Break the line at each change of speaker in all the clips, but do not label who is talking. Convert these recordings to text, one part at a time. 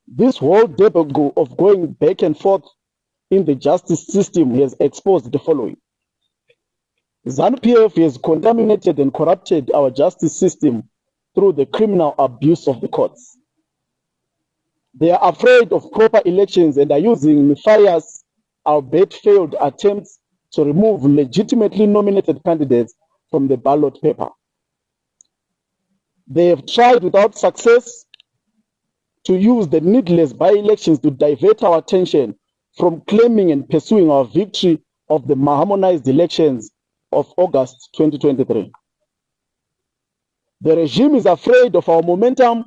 This whole debate of going back and forth in the justice system has exposed the following. ZANU-PF has contaminated and corrupted our justice system through the criminal abuse of the courts. They are afraid of proper elections and are using nefarious, albeit failed attempts to remove legitimately nominated candidates from the ballot paper. They have tried without success to use the needless by-elections to divert our attention from claiming and pursuing our victory of the harmonized elections of August 2023. The regime is afraid of our momentum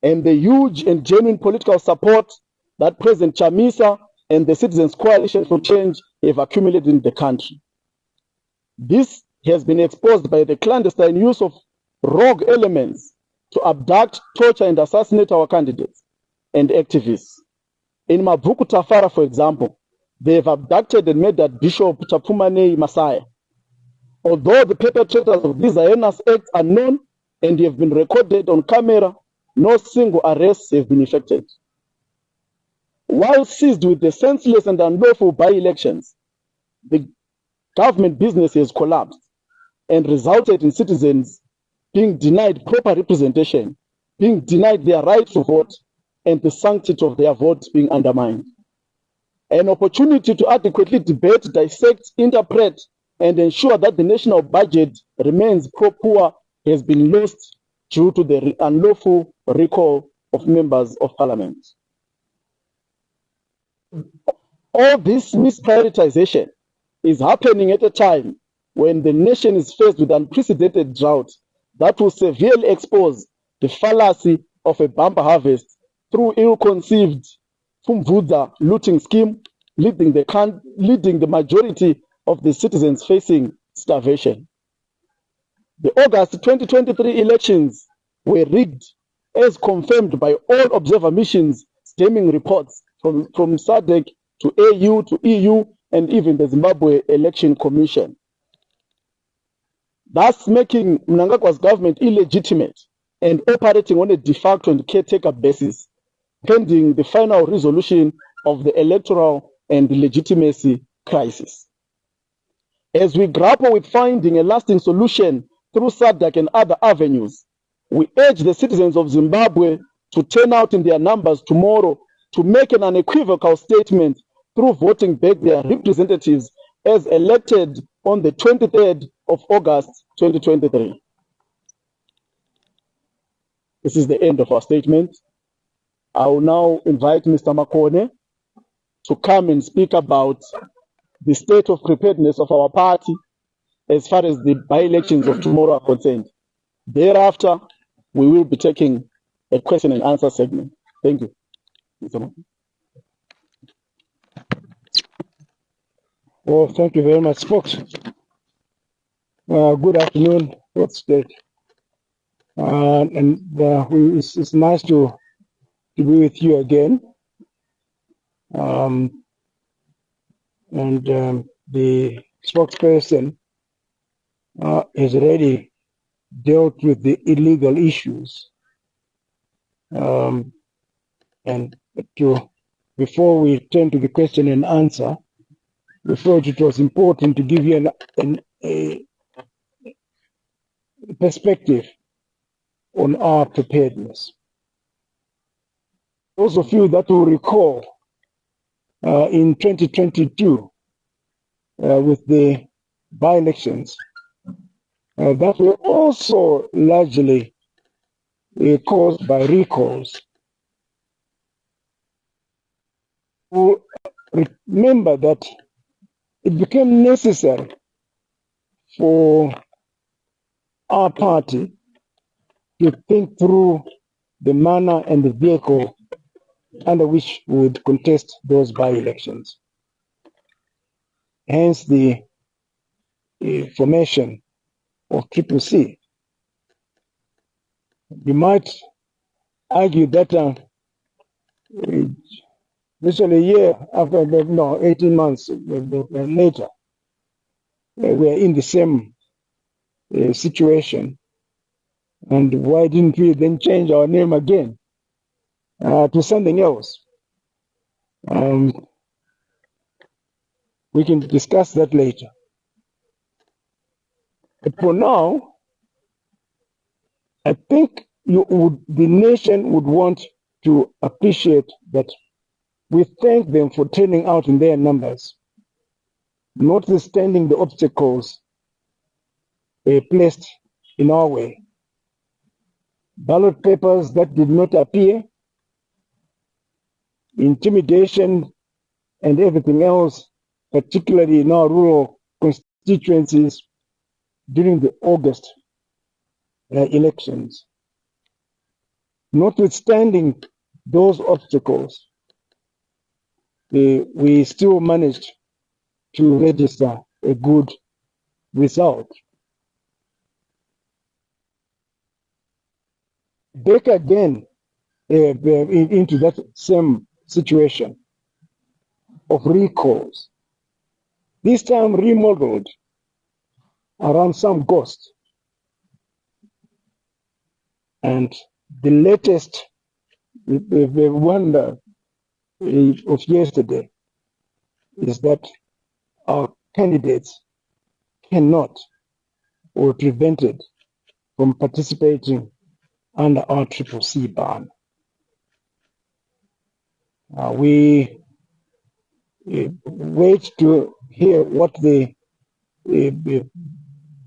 and the huge and genuine political support that President Chamisa and the Citizens Coalition for Change have accumulated in the country. This has been exposed by the clandestine use of rogue elements to abduct, torture, and assassinate our candidates and activists. In Mavuku Tafara, for example, they have abducted and murdered Bishop Chapumane Masaya. Although the perpetrators of these heinous acts are known and have been recorded on camera, no single arrests have been effected. While seized with the senseless and unlawful by-elections, the government business has collapsed and resulted in citizens being denied proper representation, being denied their right to vote, and the sanctity of their vote being undermined. An opportunity to adequately debate, dissect, interpret, and ensure that the national budget remains pro-poor has been lost due to the unlawful recall of members of parliament. All this misprioritization is happening at a time when the nation is faced with unprecedented drought that will severely expose the fallacy of a bumper harvest through ill-conceived Fumvuza looting scheme, leading the majority of the citizens facing starvation. The August 2023 elections were rigged, as confirmed by all observer missions stemming reports from SADC to AU to EU and even the Zimbabwe Election Commission, thus making Mnangagwa's government illegitimate and operating on a de facto and caretaker basis, pending the final resolution of the electoral and legitimacy crisis. As we grapple with finding a lasting solution through SADC and other avenues, we urge the citizens of Zimbabwe to turn out in their numbers tomorrow to make an unequivocal statement through voting back their representatives as elected on the 23rd of August 2023. This is the end of our statement. I will now invite Mr. Makone to come and speak about the state of preparedness of our party as far as the by-elections of tomorrow are concerned. Thereafter, we will be taking a question and answer segment. Thank you. Mr. Makone.
Well, thank you very much, folks. Good afternoon, Fourth State. It's nice to be with you again. The spokesperson has already dealt with the illegal issues. Before we turn to the question and answer, we thought it was important to give you a perspective on our preparedness. Those of you that will recall, in 2022, with the by-elections, that were also largely caused by recalls. We remember that it became necessary for our party to think through the manner and the vehicle under which we would contest those by-elections. Hence the formation of CCC. You might argue that literally a year after, 18 months later, we are in the same situation. And why didn't we then change our name again? to something else. We can discuss that later. But for now, I think the nation would want to appreciate that we thank them for turning out in their numbers, notwithstanding the obstacles placed in our way. Ballot papers that did not appear, intimidation, and everything else, particularly in our rural constituencies during the August elections. Notwithstanding those obstacles, we still managed to register a good result. Back again into that same situation of recalls, this time remodeled around some ghost. And the latest, the wonder of yesterday is that our candidates cannot or prevented from participating under our CCC ban. We wait to hear what the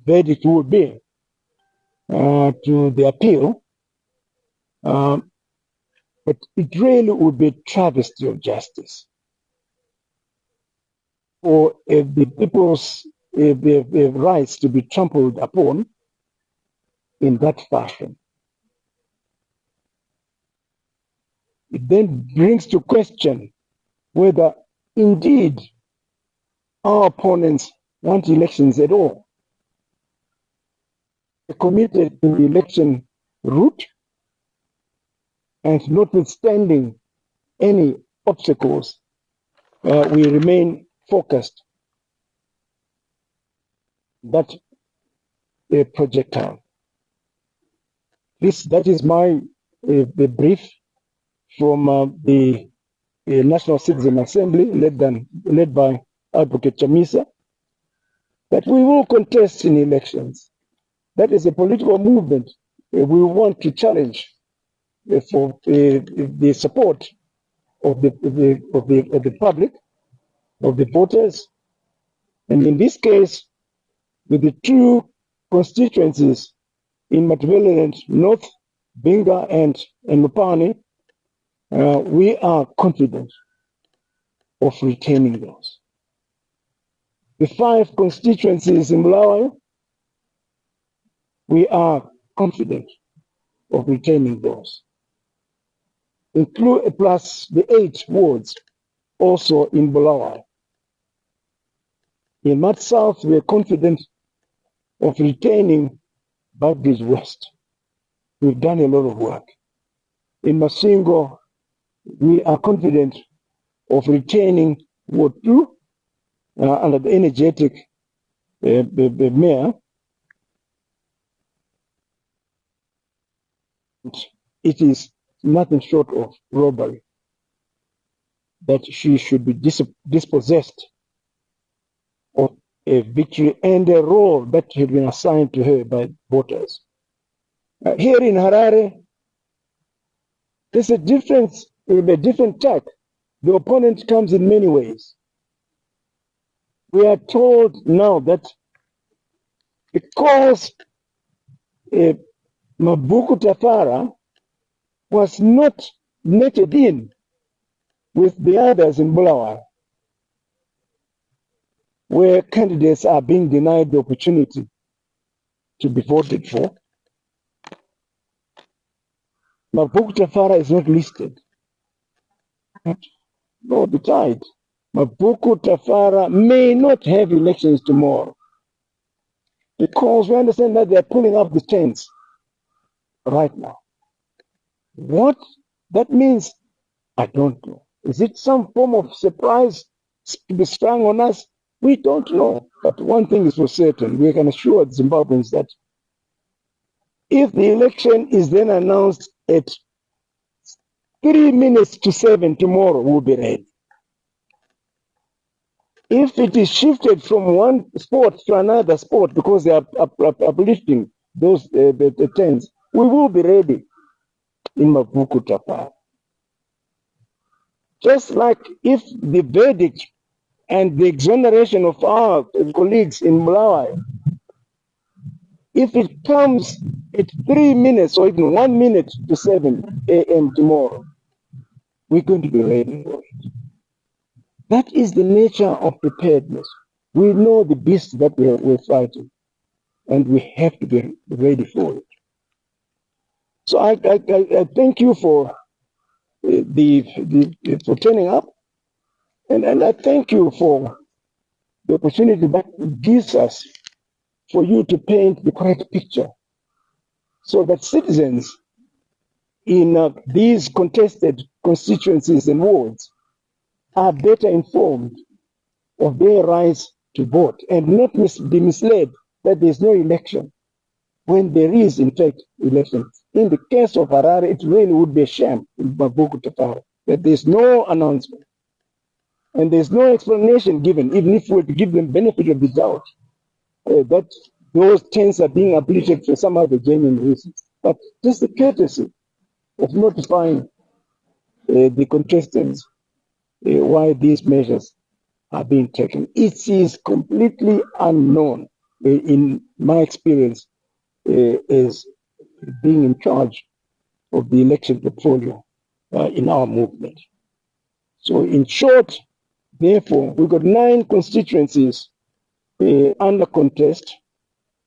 verdict will be to the appeal, but it really would be a travesty of justice for the people's rights to be trampled upon in that fashion. It then brings to question whether indeed our opponents want elections at all. They committed to the election route, and notwithstanding any obstacles, we remain focused that projectile. That is my brief from the National Citizen Assembly led by Advocate Chamisa, that we will contest in elections. That is a political movement we want to challenge for the support of the public, of the voters, and in this case, with the two constituencies in Matabeleland North, Binga and Lupani, we are confident of retaining those. The 5 constituencies in Bulawayo, we are confident of retaining those. Plus the 8 wards also in Bulawayo. In Mat South, we are confident of retaining Bagbridge West. We've done a lot of work. In Masingo, we are confident of retaining Ward 2 under the energetic mayor. It is nothing short of robbery that she should be dispossessed of a victory and a role that had been assigned to her by voters. Here in Harare, there's a different tack. The opponent comes in many ways. We are told now that because Mabuku Tafara was not netted in with the others in Bulawayo, where candidates are being denied the opportunity to be voted for, Mabuku Tafara is not listed. No, besides, Mabuku Tafara may not have elections tomorrow because we understand that they're pulling up the tents right now. What that means, I don't know. Is it some form of surprise to be sprung on us? We don't know. But one thing is for certain, we can assure Zimbabweans that if the election is then announced at 3 minutes to 7 tomorrow, we'll be ready. If it is shifted from one sport to another sport because they are uplifting those the tents, we will be ready in Mavuku Tapa. Just like if the verdict and the exoneration of our colleagues in Malawi, if it comes at 3 minutes or even 1 minute to 7 a.m. tomorrow, we're going to be ready for it. That is the nature of preparedness. We know the beast that we're fighting, and we have to be ready for it. So I thank you for for turning up, and I thank you for the opportunity that gives us for you to paint the correct picture, so that citizens in these contested constituencies and wards are better informed of their rights to vote and not be misled that there's no election when there is, in fact, election. In the case of Harare, it really would be a shame in Mavuku Tafaro that there's no announcement and there's no explanation given, even if we were to give them benefit of the doubt, that those tents are being uplifted for some other genuine reasons. But just the courtesy of notifying the contestants why these measures are being taken. It is completely unknown in my experience as being in charge of the election portfolio in our movement. So in short, therefore, we've got 9 constituencies under contest,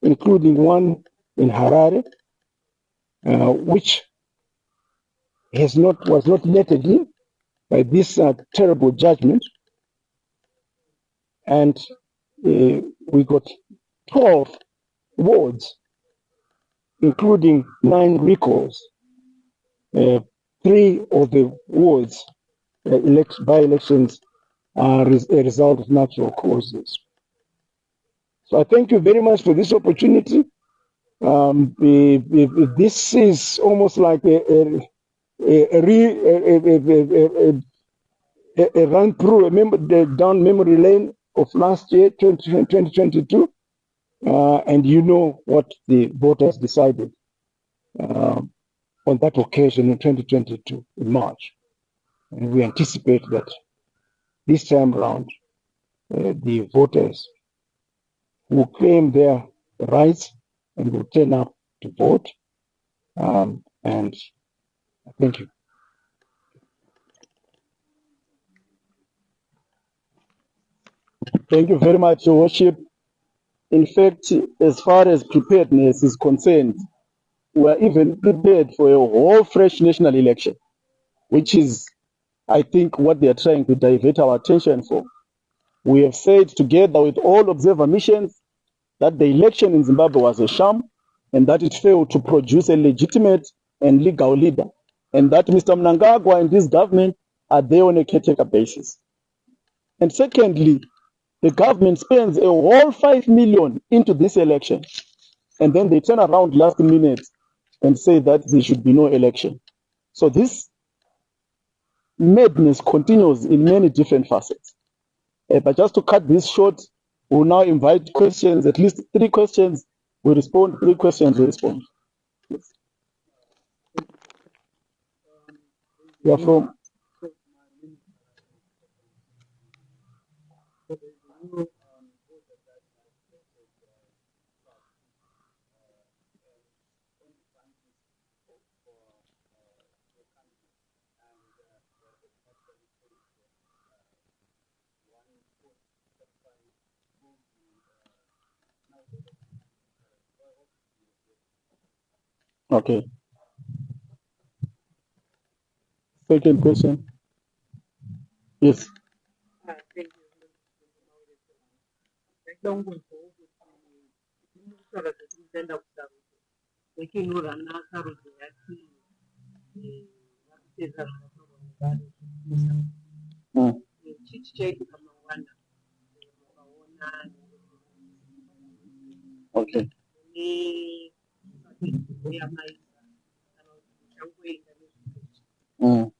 including one in Harare, which was not netted in by this terrible judgment. And we got 12 wards, including 9 recalls. 3 of the wards by-elections are a result of natural causes. So I thank you very much for this opportunity. This is almost like a run through down memory lane of last year, 2022, and you know what the voters decided on that occasion in 2022, in March. And we anticipate that this time around, the voters will claim their rights and will turn up to vote. And thank you.
Thank you very much, Your Worship. In fact, as far as preparedness is concerned, we are even prepared for a whole fresh national election, which is, I think, what they are trying to divert our attention for. We have said together with all observer missions that the election in Zimbabwe was a sham and that it failed to produce a legitimate and legal leader, and that Mr. Mnangagwa and his government are there on a caretaker basis. And secondly, the government spends a whole 5 million into this election, and then they turn around last minute and say that there should be no election. So this madness continues in many different facets. But just to cut this short, we'll now invite questions, at least 3 questions. We respond, 3 questions, we respond. Yes. You are from? Okay. Second question. Yes. Mm. Okay. Mm.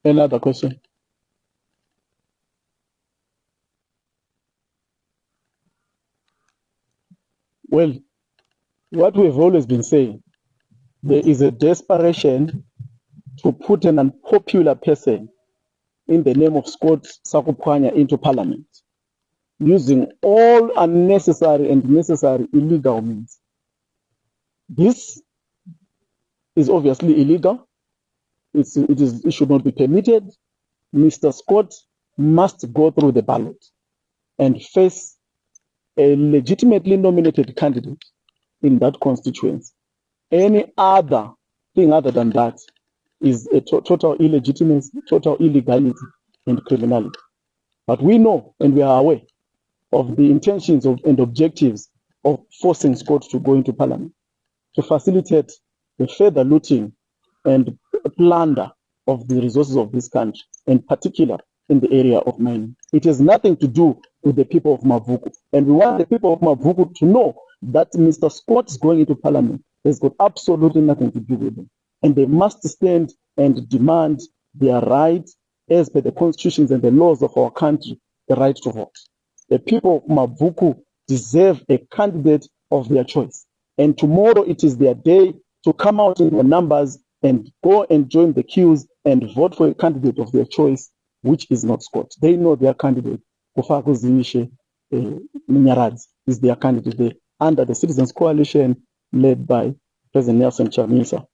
Another question? Well, what we've always been saying, there is a desperation to put an unpopular person in the name of Scott Sakupanya into parliament, using all unnecessary and necessary illegal means. This is obviously illegal. It should not be permitted. Mr. Scott must go through the ballot and face a legitimately nominated candidate in that constituency. Any other thing other than that is a total illegitimacy, total illegality, and criminality. But we know and we are aware of the intentions and objectives of forcing Scott to go into parliament to facilitate the further looting and plunder of the resources of this country, in particular in the area of mining. It has nothing to do with the people of Mavuku. And we want the people of Mavuku to know that Mr. Scott is going into parliament. There's got absolutely nothing to do with them. And they must stand and demand their right, as per the constitutions and the laws of our country, the right to vote. The people of Mavuku deserve a candidate of their choice. And tomorrow it is their day to come out in their numbers and go and join the queues and vote for a candidate of their choice, which is not Scott. They know their candidate, Kufako Zimishe Minyaradzi, is their candidate under the Citizens Coalition led by President Nelson Chamisa.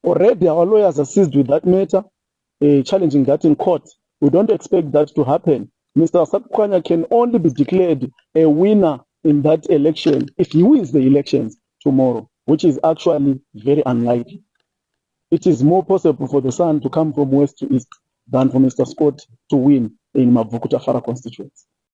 Already our lawyers are seized with that matter, challenging that in court. We don't expect that to happen. Mr. Sakupanya can only be declared a winner in that election if he wins the elections tomorrow, which is actually very unlikely. It is more possible for the sun to come from west to east than for Mr. Scott to win in Mavuku Tafara constituency.